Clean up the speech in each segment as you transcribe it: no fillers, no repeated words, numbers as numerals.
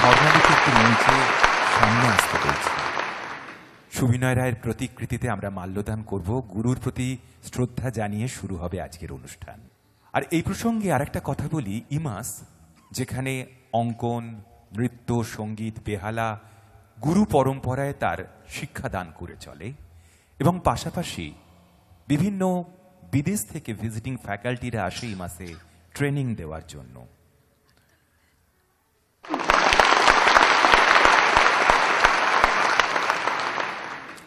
স্বর্ণালীকে একটি মঞ্চে সামনে আসতে বলছি। সুবিনয় রায়ের প্রতিকৃতিতে আমরা মাল্যদান করব, গুরুর প্রতি শ্রদ্ধা জানিয়ে শুরু হবে আজকের অনুষ্ঠান। আর এই প্রসঙ্গে আর একটা কথা বলি, ইমাস যেখানে অঙ্কন, নৃত্য, সঙ্গীত, বেহালা গুরু পরম্পরায় তার শিক্ষাদান করে চলে এবং পাশাপাশি বিভিন্ন বিদেশ থেকে ভিজিটিং ফ্যাকাল্টিরা আসে ইমাসে ট্রেনিং দেওয়ার জন্য।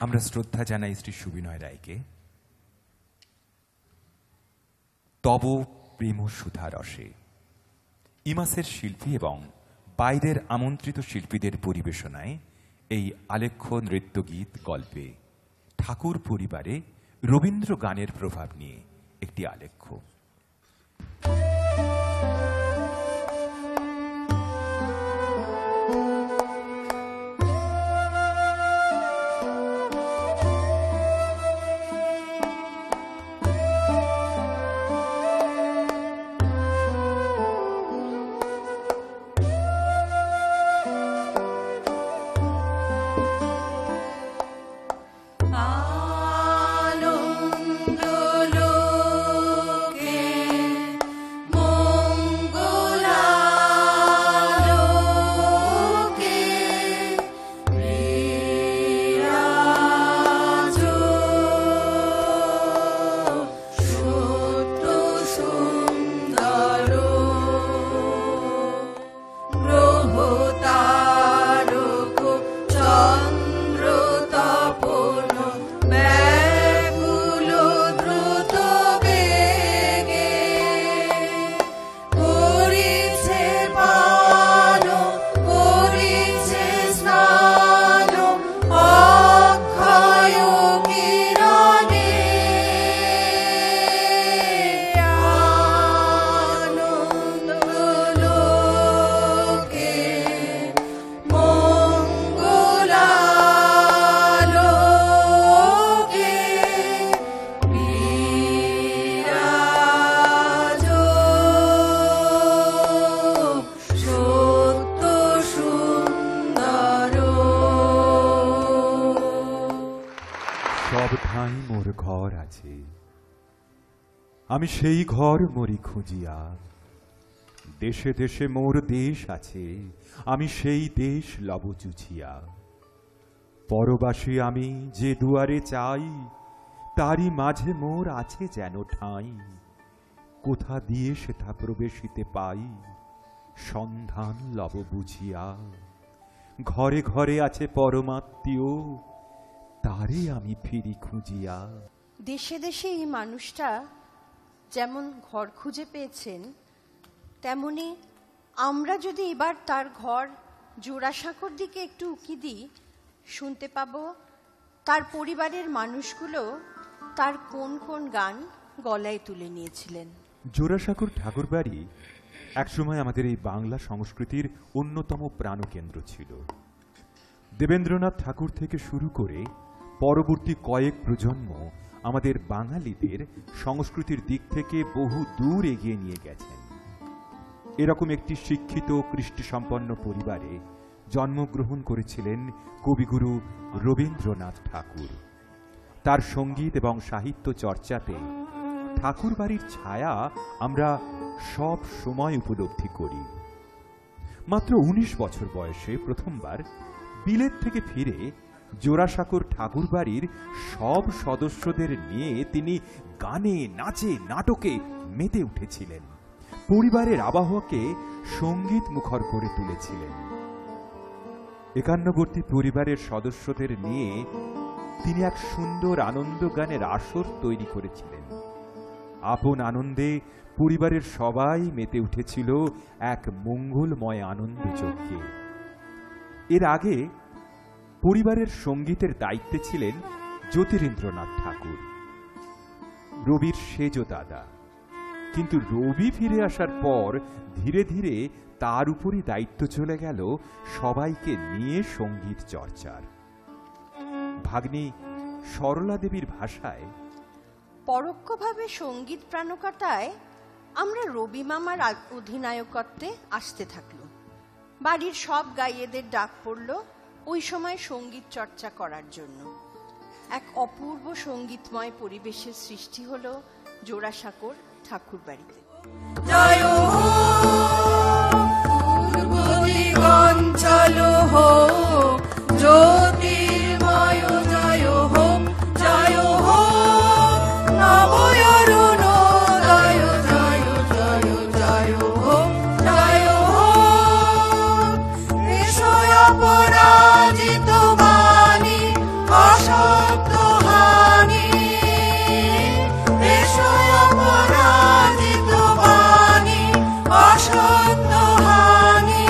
আমরা শ্রদ্ধা জানাই শ্রী সুবিনয় রায়কে। তব প্রেম সুধা রসে ইমাসের শিল্পী এবং বাইরের আমন্ত্রিত শিল্পীদের পরিবেশনায় এই আলেখ্য নৃত্যগীত গল্পে ঠাকুর পরিবারে রবীন্দ্র গানের প্রভাব নিয়ে একটি আলেখ্য। আমি সেই ঘর মরি খুঁজিয়া, দেশে দেশে মোর দেশ আছে, আমি সেই দেশ লব চুছিয়া। পরবাসী আমি যে দুয়ারে চাই, তারই মাঝে মোর আছে যেন ঠাঁই। কোথা দিয়ে সেথা প্রবেশিতে পাই, সন্ধান লব বুঝিয়া। ঘরে ঘরে আছে পরমাত্মীয়, তারে আমি ফিরি খুঁজিয়া। দেশে দেশে এই মানুষটা যেমন ঘর খুঁজে পেয়েছেন, তেমনি আমরা যদি এবার তার ঘর জোড়াসাঁকোর দিকে একটু উকি দিই, শুনতে পাবো তার পরিবারের মানুষগুলো তার কোন কোন গান গলায় তুলে নিয়েছিলেন। জোড়াসাঁকোর ঠাকুরবাড়ি একসময় আমাদের এই বাংলা সংস্কৃতির অন্যতম প্রাণকেন্দ্র ছিল। দেবেন্দ্রনাথ ঠাকুর থেকে শুরু করে পরবর্তী কয়েক প্রজন্ম আমাদের বাঙালিদের সংস্কৃতির দিক থেকে বহু দূর এগিয়ে নিয়ে গেছেন। এরকম একটি শিক্ষিত কৃষ্টিসম্পন্ন পরিবারে জন্মগ্রহণ করেছিলেন কবিগুরু রবীন্দ্রনাথ ঠাকুর। তার সঙ্গীত এবং সাহিত্য চর্চাতে ঠাকুর বাড়ির ছায়া আমরা সব সময় উপলব্ধি করি। মাত্র ১৯ বছর বয়সে প্রথমবার বিলেত থেকে ফিরে জোড়াসাঁকোর ঠাকুর বাড়ির সব সদস্যদের নিয়ে তিনি গানে, নাচে, নাটকে মেতে উঠেছিলেন। পরিবারের আবহকে সঙ্গীত মুখর করে তুলেছিলেন। একান্নবর্তী পরিবারের সদস্যদের নিয়ে তিনি এক সুন্দর আনন্দ গানের আসর তৈরি করেছিলেন। আপন আনন্দে পরিবারের সবাই মেতে উঠেছিল এক মঙ্গলময় আনন্দ যজ্ঞে। এর আগে পরিবারের সঙ্গীতের দায়িত্বে ছিলেন জ্যোতিরিন্দ্রনাথ ঠাকুর, রবির সেজ দাদা। কিন্তু রবি ফিরে আসার পর ধীরে ধীরে তার উপরই দায়িত্ব চলে গেল সবাইকে নিয়ে সঙ্গীত চর্চার। ভাগ্নী সরলা দেবীর ভাষায়, পরোক্ষভাবে সঙ্গীত প্রাণকতায় আমরা রবি মামার অধিনায়কত্বে আসতে থাকলো। বাড়ির সব গাইয়েদের ডাক পড়ল ওই সময় সঙ্গীত চর্চা করার জন্য। এক অপূর্ব সঙ্গীতময় পরিবেশের সৃষ্টি হলো জোড়াসাঁকোর ঠাকুর বাড়িতে। জয় হো পূর্বদিগঞ্চল হো জ্যোতির্ময়, জয় হো জয় হো নবয়রুণোদয়, জয় জয় জয় হো জয় হো বিষয় পরাজিত বাণী অসত্য হানি, বিষয় পরাজিত বাণী অসত্য হানি,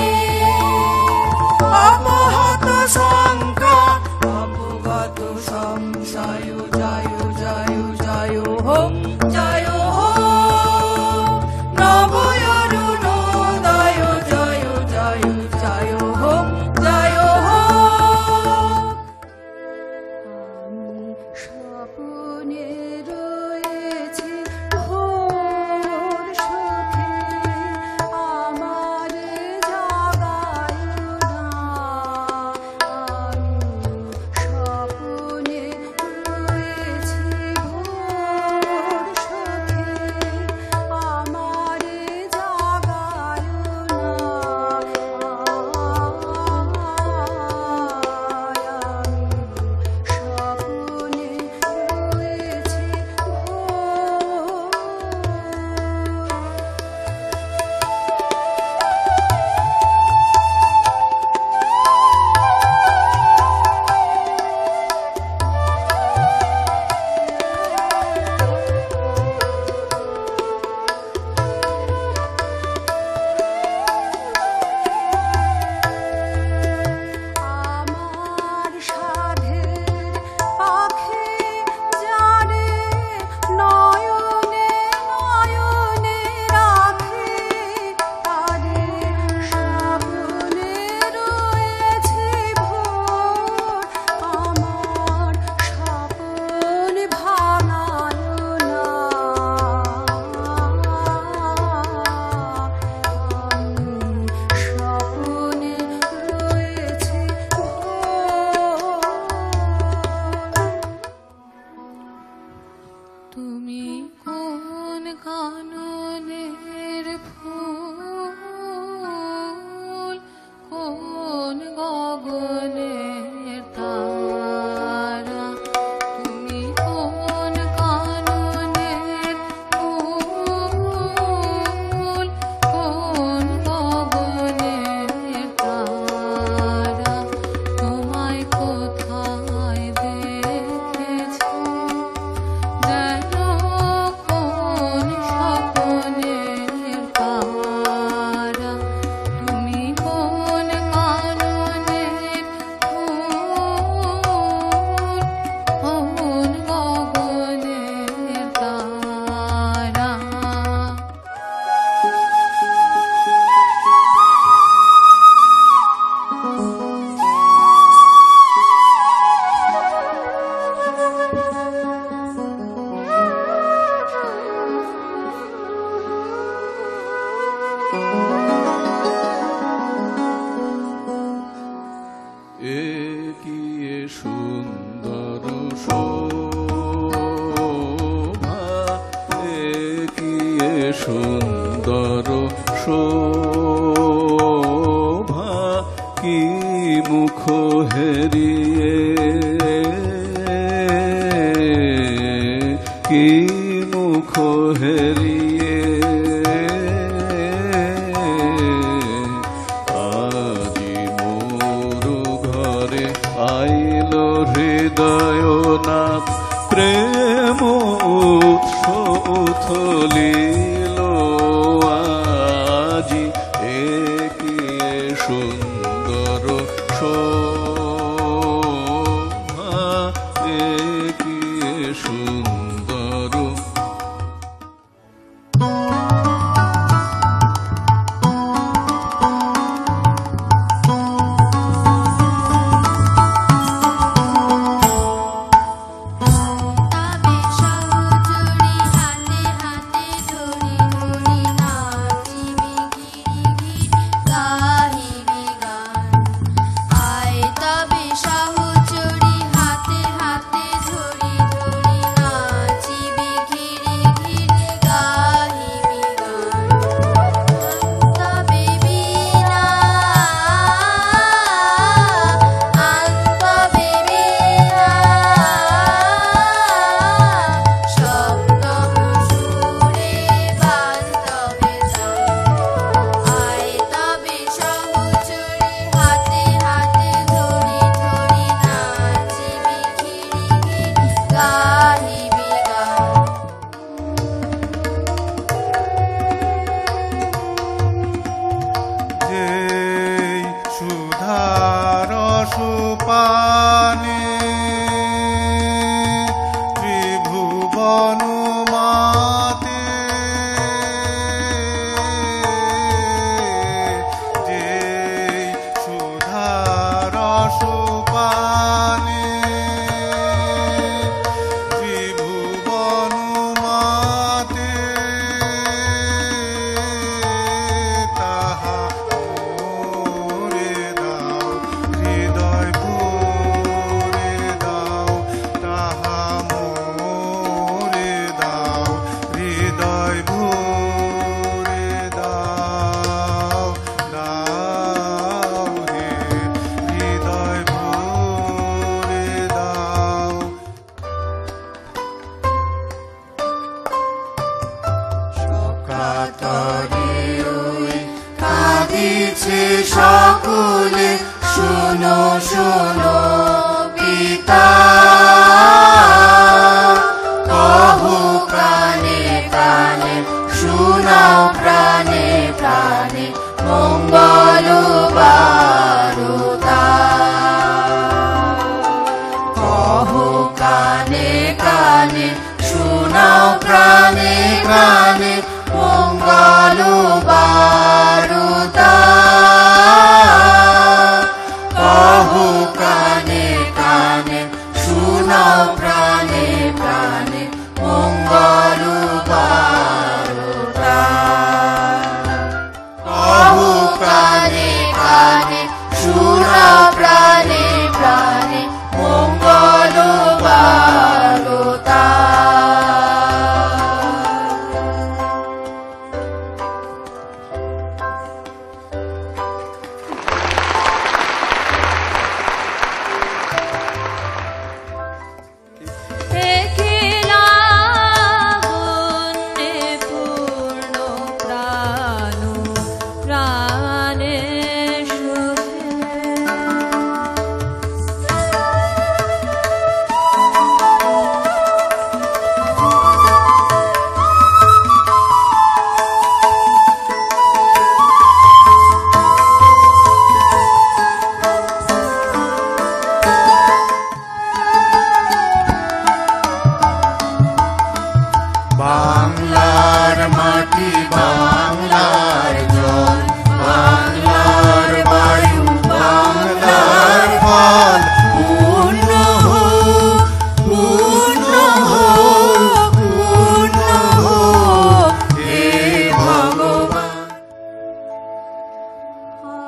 অপহত শঙ্কা অপগত সংশয়, জয় জয় জয় হো জয় হো নবয়রুণোদয়, জয় জয় জয় হো জয় হো। স্বপ্নে রয়েছে ঘোর সুখে, আমারে জাগায় না। স্বপ্নে রয়েছে ঘোর সুখে, আমারে জাগায় না। স্বপ্নে রয়েছে আমার সাধের পাখি জানে নয়নে নয়নে রাখে, আরে স্বপ্নে রয়েছে ভোর, আমার স্বপ্ন ভাঙায় না। স্বপ্নে রয়েছে তুমি কোন কাননের ফুল, কোন গগনের তারা, তুমি কোন কাননের ফুল, কোন গগনের তারা, তোমায় কোথায় দেখেছি যেন কোন স্বপ্নের তারা, তুমি কোন কাননের ফুল, কোন গগনের তারা। কি সুন্দর শোভা, কি সুন্দর শোভা, কি মুখ হেরিয়ে, কি মুখ হেরিয়ে আজি মোর ঘরে আইল হৃদয়নাথ, প্রেম উৎস উথলিল আজি, কি সুন্দর শোভা, কি সুন্দর। বলছে সকলে শোনো শোনো পিতা, কহো কানে কানে শোনাও প্রাণে প্রাণে মঙ্গল বারতা। কহো কানে কানে শোনাও প্রাণে প্রাণে মঙ্গল বারতা। কহো কানে কানে শোনাও প্রাণে প্রাণে মঙ্গল বারতা। কহো কানে কানে শোনাও প্রাণে প্রাণে মঙ্গল বারতা। বাংলার মাটি বাংলার জল বাংলার বায়ু বাংলার ফল পূর্ণ হোক পূর্ণ হোক পূর্ণ হোক হে ভগবান।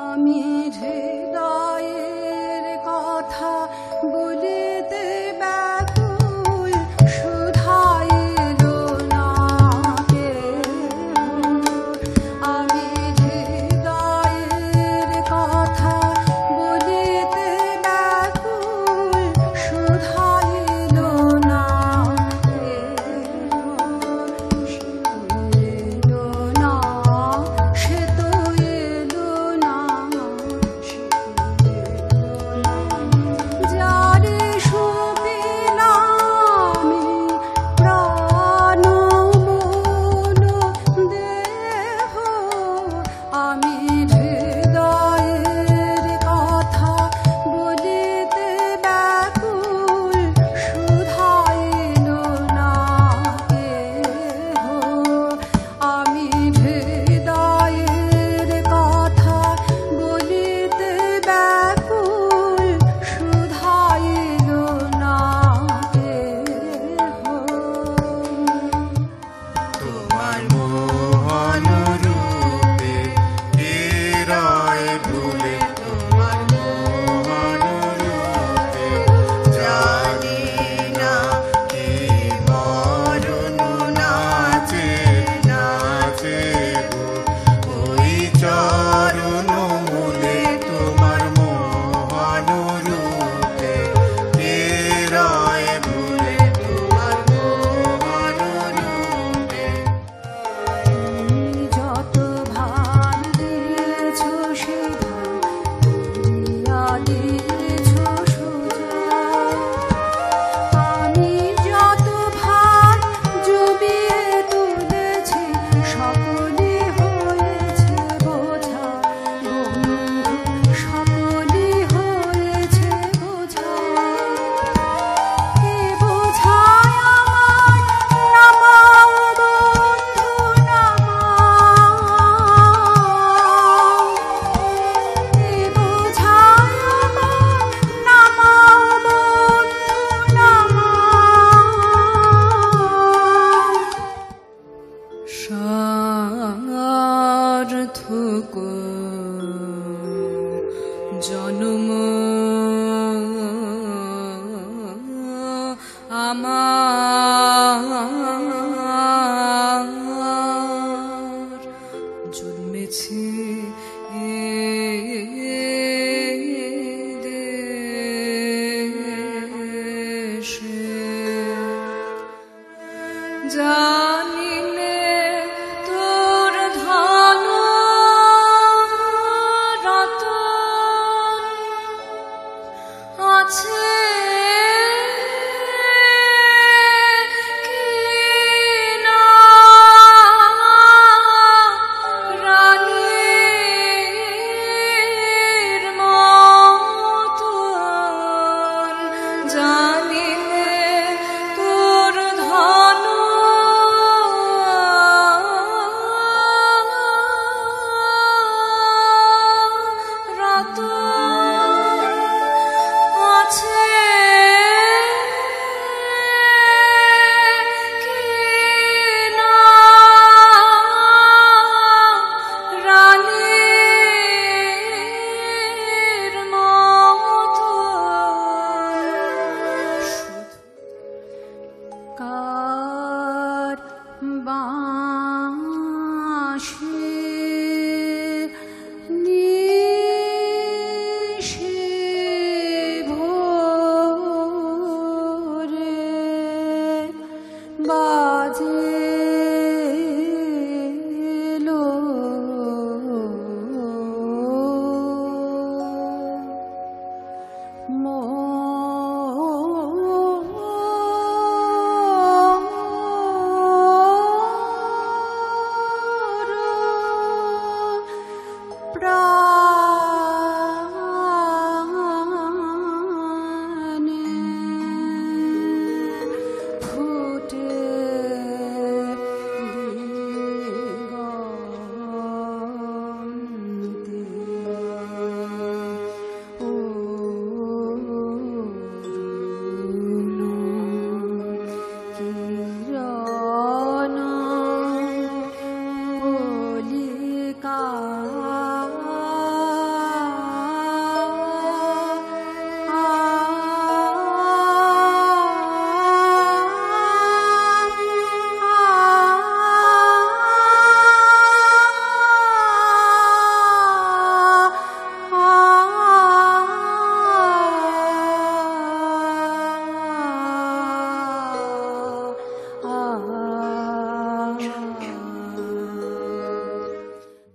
আমি হৃদয়ের কথা বলিতে ব্যাকুল, শুধাইল না কেহ। আমি হৃদয়ের কথা বলিতে ব্যাকুল, শুধাইল না কেহ। সে তো এলো না, সে তো এলো না, সে তো এলো না। যারে শুনিলামি প্রাণ মন দেহ, আমি হৃদয়ের কথা বলিতে ব্যাকুল, শুধাইল না কেহ। আমি হৃদয়ের কথা বলিতে ব্যাকুল, শুধাইল না কেহ। তোমার মোহন রূপে হৃদয় ভুলে, তোমার মোহন রূপে জানি না কি মরণ নাচে নাচে গো ওই চরণ মূলে। তোমার মোহন রূপে হৃদয় ভুলে, তোমার মোহন রূপে। তুমি যত ভার দিয়েছ সে ভার দিয়েছ সোজা। আমি যত ভার জমিয়ে তুলেছি সকলে হয়েছে বোঝা। বন্ধু সকলে হয়েছে বোঝা। এ বোঝায় আমার নামাও বন্ধু নামাও। এ বোঝায় আমার নামাও বন্ধু নামাও। সার্থক জন্ম আমার জন্মেছে এ দেশে। জানিলে তোর ধন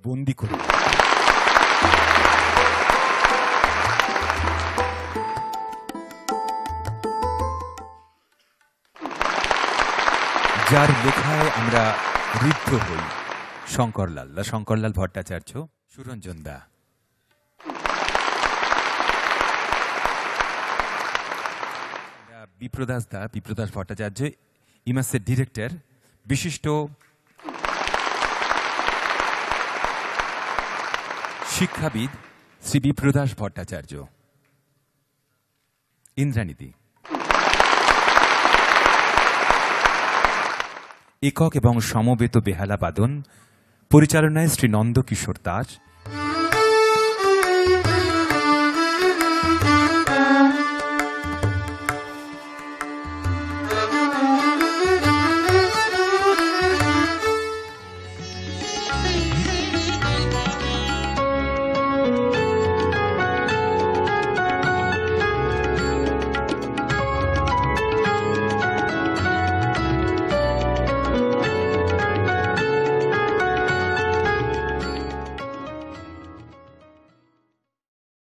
বন্দি করে যার লেখায় আমরা ঋদ্ধ হই, শঙ্করলাল ভট্টাচার্য, সুরঞ্জন দা। বিপ্রদাস ভট্টাচার্য, ইমাসের ডিরেক্টর, বিশিষ্ট শিক্ষাবিদ শ্রী বিপ্রদাস ভট্টাচার্য। ইন্দ্রানীতি একক এবং সমবেত বেহালা বাদন, পরিচালনায় শ্রী নন্দকিশোর দাস।